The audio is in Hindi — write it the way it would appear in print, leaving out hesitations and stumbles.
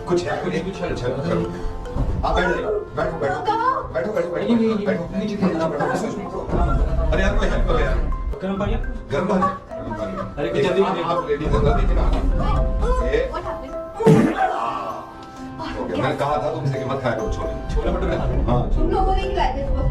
कुछ है कुछ है आप बैठ जाइए बैठो बैठो बैठो बैठो बैठो नीचे अरे यार कोई हेल्प करो यार गर्म पानी अरे कि जल्दी आप लेडीज अंदर देखिए ना ये मैंने कहा था तुमसे कि मत खाया करो छोले छोले भटूरे हाँ तुम लोगों ने खिलाए थे सुबह